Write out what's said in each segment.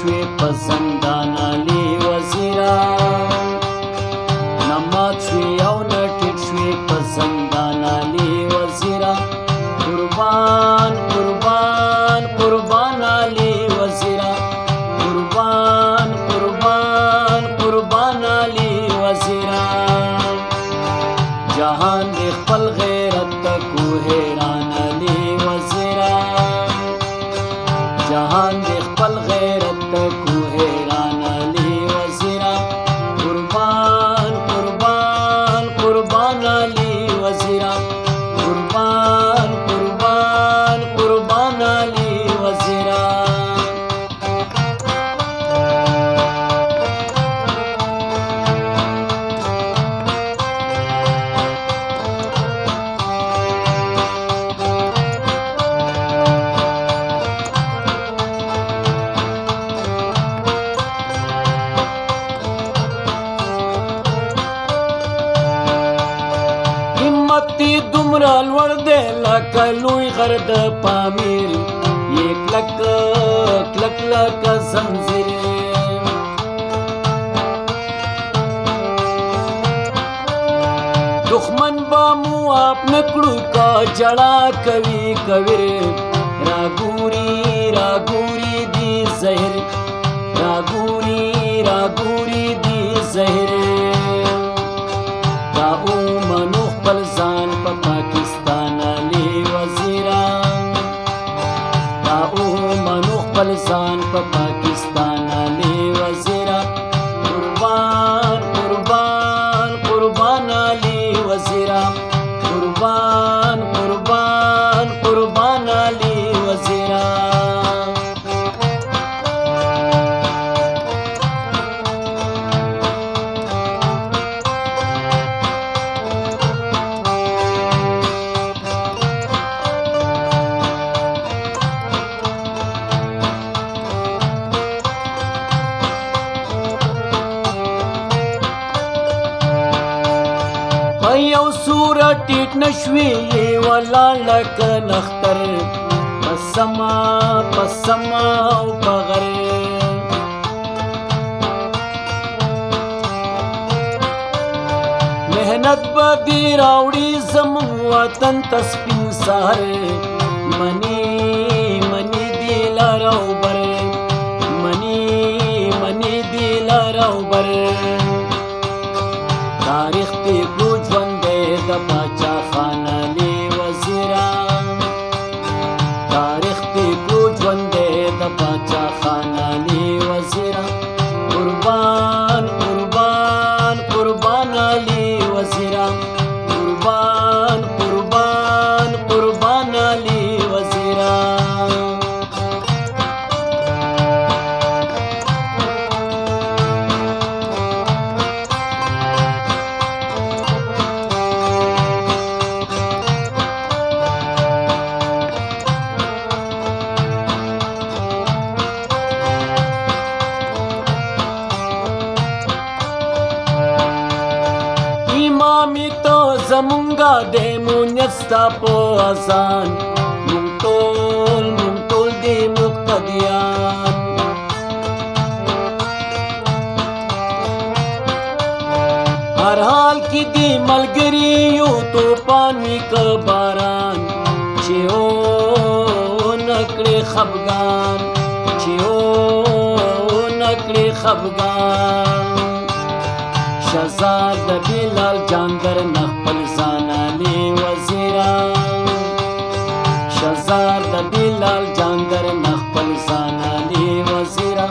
شوی په زندان علي وزیرا نمات شوی او نه ټیټ شوی په زندان علي وزیرا قربان قربان قربان علي وزیرا قربان قربان قربان علي وزیرا جهان دې خپل غیرت کو حیران علي وزیرا جهان دې خپل غیرت کو حیران علي وزیرا قربان قربان قربان علي وزیرا قربان قربان قربان علي وزیرا همتی دومره لوړ دی لکه لوی غر د پامیر یې کلک کلک لکه زنځیر دښمن به مو اپ نه کړو که جړا کوي کویر راګوري راګوري دي زهر راګوري راګوري دي زهر دا اومنو خپل ځان په پاکستان علي وزیرا دا اومنو خپل ځان په پاکستان علي وزیرا قربان قربان قربان علي وزیرا قربان قربان قربان علي وزیرا یو سوره ټیټ نشوي ولاړ لکه نختر پسما پسما او پغر محنت به دې راوړي زموږ وطن ته سپین سهر منی منی دې لار او بر منی منی دې لار او بر تاریخ دې کړو ژوندی د باچا خان علي وزیرا تاریخ دې کړو ژوندی د باچا خان علي وزیرا قربان قربان قربان علي وزیرا قربان قربان قربان علي وزیرا امامي تو زمونږه د مونیت ستا په اذان مونږ ټول دې مقتدیان هر حال کې دې ملګري یو توپان وي که باران چې او نکړې خفګان چې او نکړې خفګان شهزاد بلال جاندر نخپل ځان علي وزیرا شهزاد بلال جاندر نخپل ځان علي وزیرا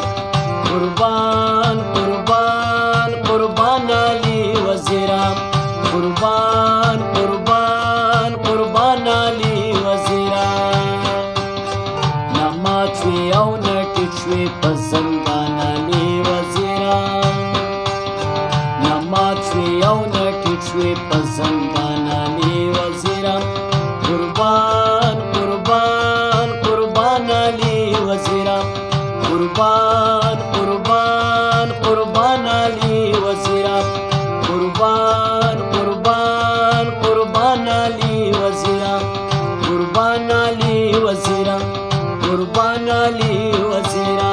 قربان قربان قربان علي وزیرا قربان قربان قربان علي وزیرا نمات شوی او نه ټیټ شوی په زندان علي وزیرا نمات شوی او نه ټیټ شوی په زندان علي وزیرا قربان قربان قربان علي وزیرا قربان قربان قربان علي وزیرا قربان قربان قربان علي وزیرا قربان علي وزیرا قربان علي وزیرا